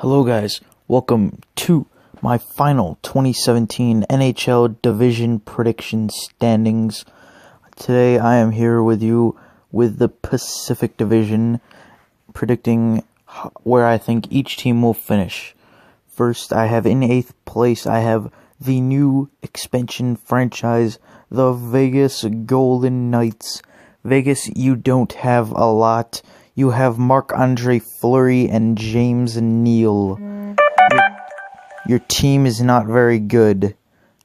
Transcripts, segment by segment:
Hello guys, welcome to my final 2017 NHL Division prediction standings. Today I am here with you with the Pacific Division, predicting where I think each team will finish. First, I have in 8th place, I have the new expansion franchise, the Vegas Golden Knights. Vegas, you don't have a lot. You have Marc-Andre Fleury and James Neal. Your team is not very good.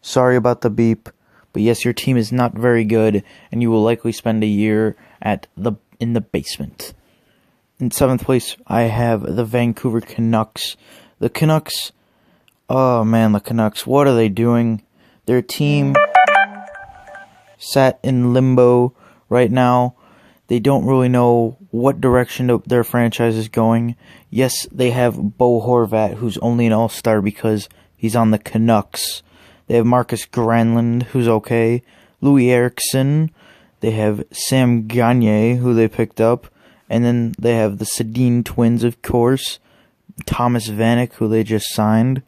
Sorry about the beep, but yes, your team is not very good, and you will likely spend a year in the basement. In 7th place, I have the Vancouver Canucks. The Canucks, oh man, the Canucks, what are they doing? Their team sat in limbo right now. They don't really know what direction their franchise is going. Yes, they have Bo Horvat, who's only an all-star because he's on the Canucks. They have Marcus Granlund, who's okay. Louis Eriksson. They have Sam Gagner, who they picked up. And then they have the Sedin twins, of course. Thomas Vanek, who they just signed.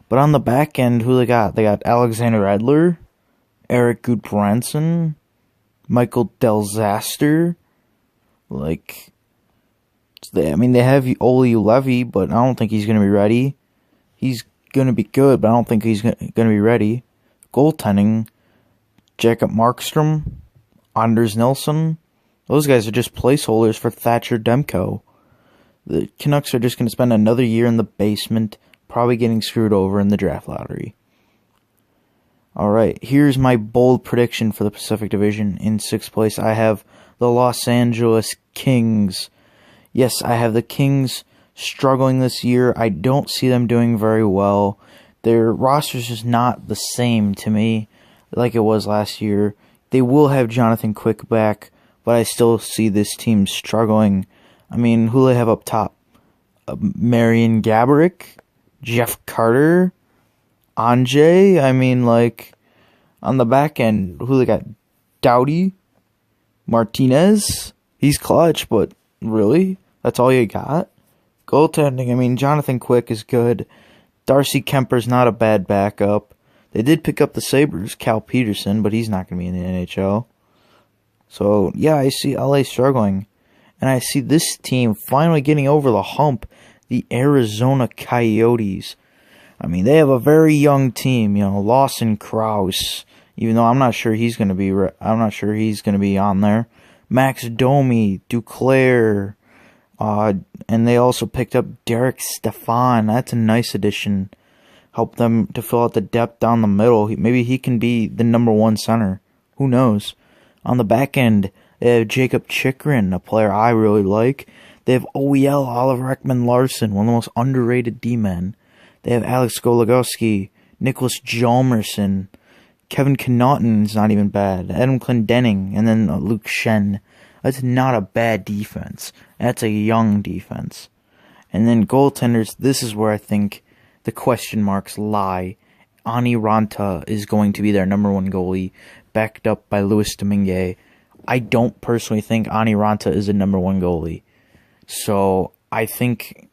But on the back end, who they got? They got Alexander Edler, Eric Gudbranson, Michael Delzaster. They have Oli Levy, but I don't think he's going to be ready. He's going to be good, but I don't think he's going to be ready. Goaltending, Jacob Markstrom, Anders Nilsson. Those guys are just placeholders for Thatcher Demko. The Canucks are just going to spend another year in the basement, probably getting screwed over in the draft lottery. Alright, here's my bold prediction for the Pacific Division. In 6th place, I have the Los Angeles Kings. Yes, I have the Kings struggling this year. I don't see them doing very well. Their roster is just not the same to me like it was last year. They will have Jonathan Quick back, but I still see this team struggling. I mean, who do they have up top? Marian Gaborik? Jeff Carter? Anjay, on the back end, who they got? Doughty? Martinez? He's clutch, but really? That's all you got? Goaltending, Jonathan Quick is good. Darcy Kemper's not a bad backup. They did pick up the Sabres, Cal Peterson, but he's not going to be in the NHL. So, yeah, I see LA struggling. And I see this team finally getting over the hump, the Arizona Coyotes. They have a very young team, Lawson Krause, even though I'm not sure he's going to be on there. Max Domi, Duclair, and they also picked up Derek Stefan. That's a nice addition. Help them to fill out the depth down the middle. Maybe he can be the number 1 center. Who knows? On the back end, they have Jacob Chikrin, a player I really like. They have OEL, Oliver Ekman-Larsson, one of the most underrated D-men. They have Alex Goligoski, Nicholas Hjalmarsson, Kevin Connaughton's not even bad, Adam Clendenning, and then Luke Shen. That's not a bad defense. That's a young defense. And then goaltenders, this is where I think the question marks lie. Ani Ranta is going to be their number 1 goalie, backed up by Louis Domingue. I don't personally think Ani Ranta is a number 1 goalie. So I think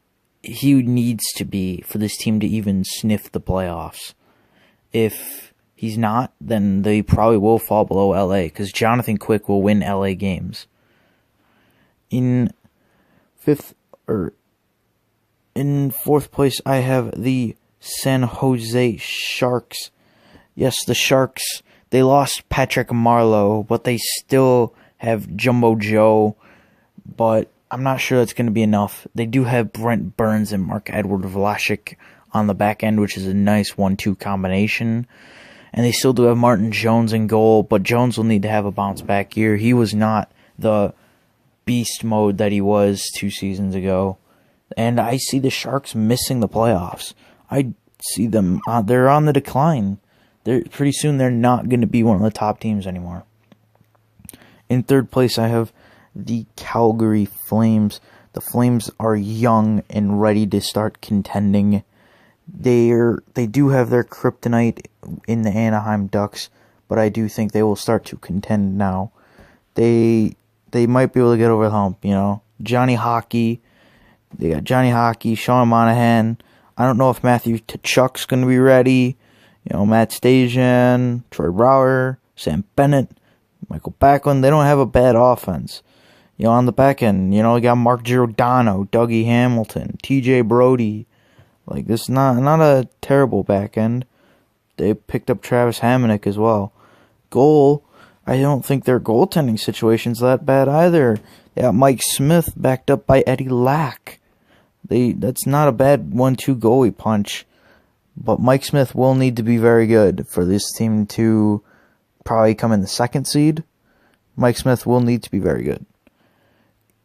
he needs to be for this team to even sniff the playoffs. If he's not, then they probably will fall below LA, because Jonathan Quick will win LA games. In 4th place, I have the San Jose Sharks. Yes, the Sharks, they lost Patrick Marleau, but they still have Jumbo Joe, but I'm not sure that's going to be enough. They do have Brent Burns and Mark-Edward Vlasic on the back end, which is a nice 1-2 combination. And they still do have Martin Jones in goal, but Jones will need to have a bounce-back year. He was not the beast mode that he was 2 seasons ago. And I see the Sharks missing the playoffs. I see them, they're on the decline. Pretty soon they're not going to be one of the top teams anymore. In 3rd place, I have the Calgary Flames. The Flames are young and ready to start contending. They do have their kryptonite in the Anaheim Ducks, but I do think they will start to contend now. They might be able to get over the hump, Johnny Hockey, They got Johnny Hockey, Sean Monahan. I don't know if Matthew Tkachuk's going to be ready. Matt Stajan, Troy Brouwer, Sam Bennett, Michael Backlund. They don't have a bad offense. On the back end, you got Mark Giordano, Dougie Hamilton, TJ Brody. This is not a terrible back end. They picked up Travis Hamonic as well. Goal, I don't think their goaltending situation's that bad either. They got Mike Smith backed up by Eddie Lack. That's not a bad 1-2 goalie punch. But Mike Smith will need to be very good for this team to probably come in the second seed. Mike Smith will need to be very good.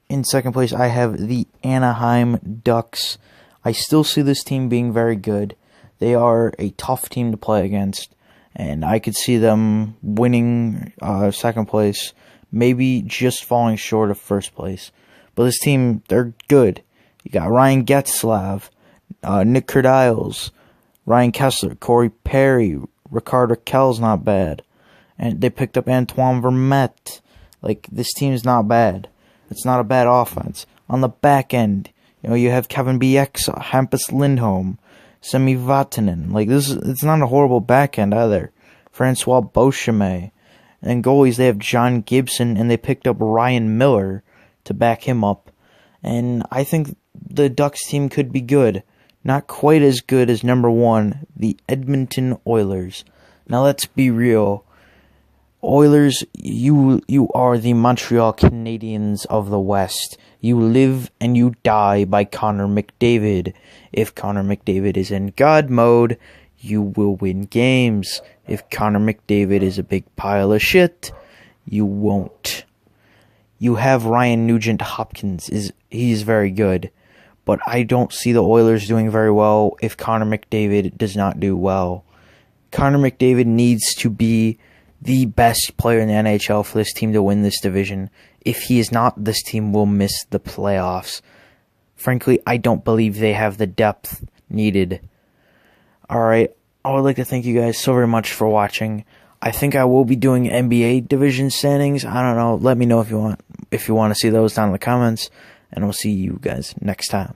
In second place, I have the Anaheim Ducks. I still see this team being very good. They are a tough team to play against, and I could see them winning second place, maybe just falling short of first place. But this team, they're good. You got Ryan Getzlav, Nick Kerdiles, Ryan Kessler, Corey Perry, Rickard Rakell's not bad. And they picked up Antoine Vermette. This team's not bad. It's not a bad offense. On the back end, you have Kevin Bieksa, Hampus Lindholm, Semi Vatanen. It's not a horrible back end either. Francois Beauchemin. And goalies, they have John Gibson, and they picked up Ryan Miller to back him up. And I think the Ducks team could be good. Not quite as good as number 1, the Edmonton Oilers. Now let's be real. Oilers, you are the Montreal Canadiens of the West. You live and you die by Connor McDavid. If Connor McDavid is in God mode, you will win games. If Connor McDavid is a big pile of shit, you won't. You have Ryan Nugent-Hopkins. He's very good. But I don't see the Oilers doing very well if Connor McDavid does not do well. Connor McDavid needs to be the best player in the NHL for this team to win this division. If he is not, this team will miss the playoffs. Frankly, I don't believe they have the depth needed. Alright, I would like to thank you guys so very much for watching. I think I will be doing NBA division standings. I don't know. Let me know if you want to see those down in the comments. And we'll see you guys next time.